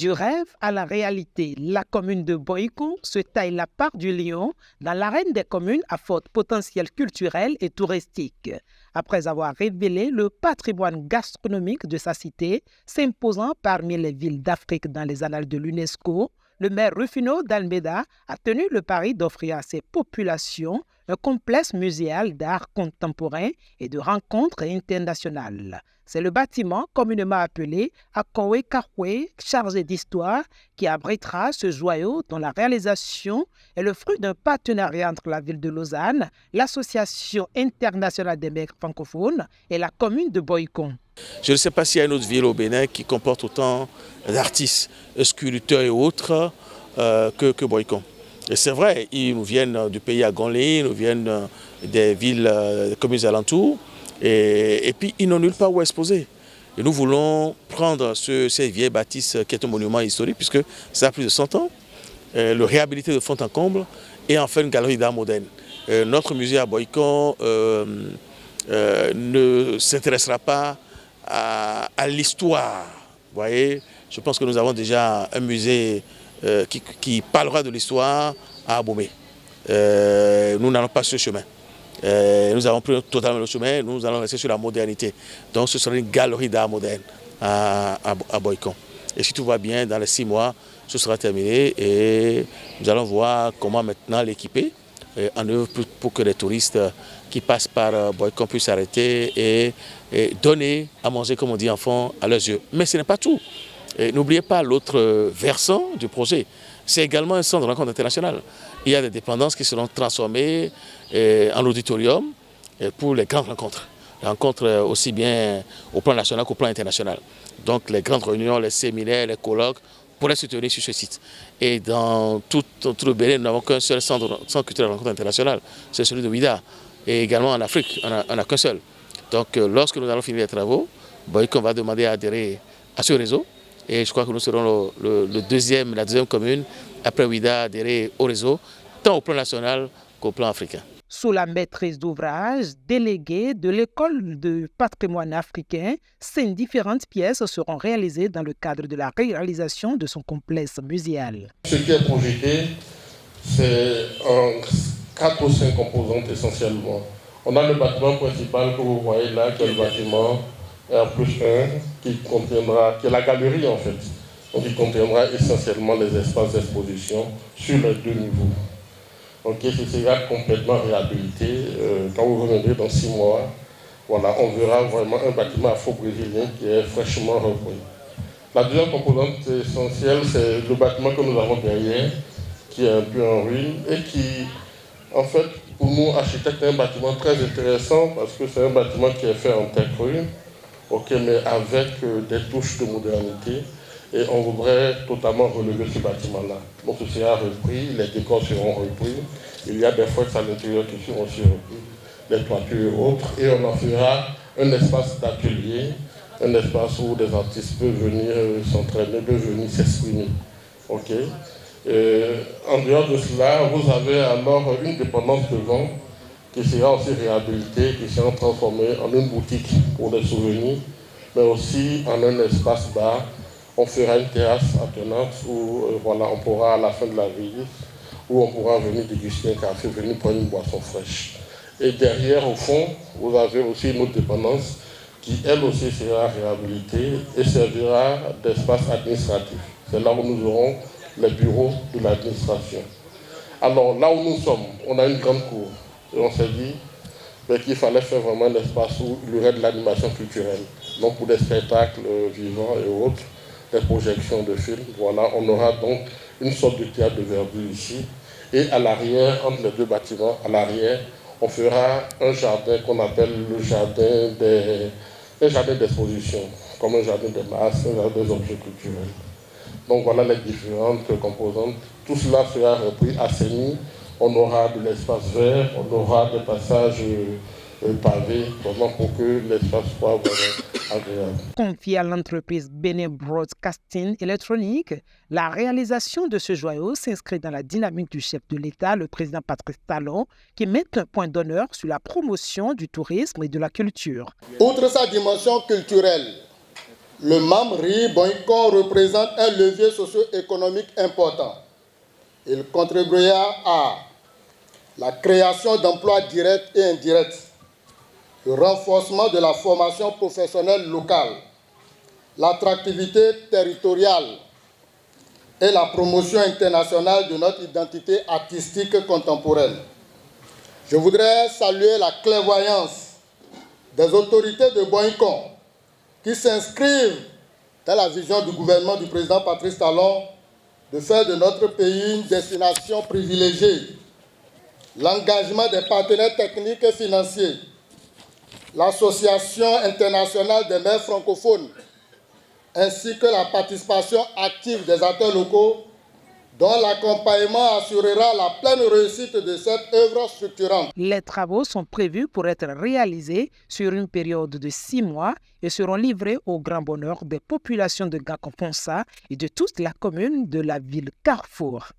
Du rêve à la réalité, la commune de Boycon se taille la part du lion dans l'arène des communes à fort potentiel culturel et touristique. Après avoir révélé le patrimoine gastronomique de sa cité, s'imposant parmi les villes d'Afrique dans les annales de l'UNESCO, le maire Rufino d'Almeida a tenu le pari d'offrir à ses populations un complexe muséal d'art contemporain et de rencontres internationales. C'est le bâtiment communément appelé Akowe Kakwe, chargé d'histoire, qui abritera ce joyau dont la réalisation est le fruit d'un partenariat entre la ville de Lausanne, l'Association internationale des maires francophones et la commune de Boycon. Je ne sais pas s'il y a une autre ville au Bénin qui comporte autant d'artistes, sculpteurs et autres que Boycon. Et c'est vrai, ils nous viennent du pays Agonlé, ils nous viennent des villes, des communes alentours, et puis ils n'ont nulle part où exposer. Et nous voulons prendre ces vieilles bâtisses qui est un monument historique, puisque ça a plus de 100 ans, le réhabiliter de fond en comble, et en faire une galerie d'art moderne. Notre musée à Boycon ne s'intéressera pas à l'histoire. Vous voyez, je pense que nous avons déjà un musée qui parlera de l'histoire à Abomey. Nous n'allons pas sur ce chemin. Nous avons pris totalement le chemin, nous allons rester sur la modernité. Donc ce sera une galerie d'art moderne à Boycon. Et si tout va bien, dans les 6 mois, ce sera terminé et nous allons voir comment maintenant l'équiper en œuvre pour que les touristes qui passent par Boycon puissent s'arrêter et donner à manger, comme on dit en fond, à leurs yeux. Mais ce n'est pas tout. N'oubliez pas l'autre versant du projet. C'est également un centre de rencontre internationale. Il y a des dépendances qui seront transformées en auditorium pour les grandes rencontres. Les rencontres aussi bien au plan national qu'au plan international. Donc les grandes réunions, les séminaires, les colloques pourraient se tenir sur ce site. Et dans tout le Bénin, nous n'avons qu'un seul centre culturel de rencontre internationale, c'est celui de Ouida. Et également en Afrique, on n'a qu'un seul. Donc lorsque nous allons finir les travaux, Boycon va demander à adhérer à ce réseau. Et je crois que nous serons la deuxième commune, après Ouida, à adhérer au réseau, tant au plan national qu'au plan africain. Sous la maîtrise d'ouvrage déléguée de l'École de patrimoine africain, ces différentes pièces seront réalisées dans le cadre de la réalisation de son complexe muséal. Ce qui est projeté, c'est en 4 ou 5 composantes essentiellement. On a le bâtiment principal que vous voyez là, qui est le bâtiment R+1, qui est la galerie en fait. Donc il contiendra essentiellement les espaces d'exposition sur les 2 niveaux. Donc ce sera complètement réhabilité. Quand vous reviendrez dans 6 mois, voilà, on verra vraiment un bâtiment afro-brésilien qui est fraîchement repris. La deuxième composante essentielle, c'est le bâtiment que nous avons derrière, qui est un peu en ruine et qui, en fait, pour nous architectes, est un bâtiment très intéressant parce que c'est un bâtiment qui est fait en terre crue, mais avec des touches de modernité. Et on voudrait totalement relever ce bâtiment-là. Donc ce sera repris, les décors seront repris. Il y a des fresques à l'intérieur qui seront aussi repris, les toitures et autres. Et on en fera un espace d'atelier, un espace où des artistes peuvent venir s'entraîner, peuvent venir s'exprimer. En dehors de cela, vous avez alors une dépendance devant qui sera aussi réhabilitée, qui sera transformée en une boutique pour des souvenirs, mais aussi en un espace bar. On fera une terrasse attenante où on pourra à la fin de la visite, où on pourra venir déguster un café, venir prendre une boisson fraîche. Et derrière, au fond, vous avez aussi une autre dépendance qui, elle aussi, sera réhabilitée et servira d'espace administratif. C'est là où nous aurons les bureaux de l'administration. Alors, là où nous sommes, on a une grande cour. Et on s'est dit qu'il fallait faire vraiment un espace où il y aurait de l'animation culturelle. Donc, pour des spectacles vivants et autres, des projections de films. Voilà, on aura donc une sorte de théâtre de verdure ici. Et à l'arrière, entre les 2 bâtiments, à l'arrière, on fera un jardin qu'on appelle le jardin d'exposition, comme un jardin de masse, un jardin des objets culturels. Donc voilà les différentes composantes. Tout cela sera repris, assaini. On aura de l'espace vert, on aura des passages pavés, vraiment pour que l'espace soit vraiment agréable. Confiée à l'entreprise Benin Broadcasting Electronic, la réalisation de ce joyau s'inscrit dans la dynamique du chef de l'État, le président Patrice Talon, qui met un point d'honneur sur la promotion du tourisme et de la culture. Outre sa dimension culturelle, le Mamri Boinko représente un levier socio-économique important. Il contribuera à la création d'emplois directs et indirects, le renforcement de la formation professionnelle locale, l'attractivité territoriale et la promotion internationale de notre identité artistique contemporaine. Je voudrais saluer la clairvoyance des autorités de Boinko qui s'inscrivent dans la vision du gouvernement du président Patrice Talon de faire de notre pays une destination privilégiée. L'engagement des partenaires techniques et financiers, l'Association internationale des maires francophones, ainsi que la participation active des acteurs locaux, dont l'accompagnement assurera la pleine réussite de cette œuvre structurante. Les travaux sont prévus pour être réalisés sur une période de 6 mois et seront livrés au grand bonheur des populations de Gakomponsa et de toute la commune de la ville Carrefour.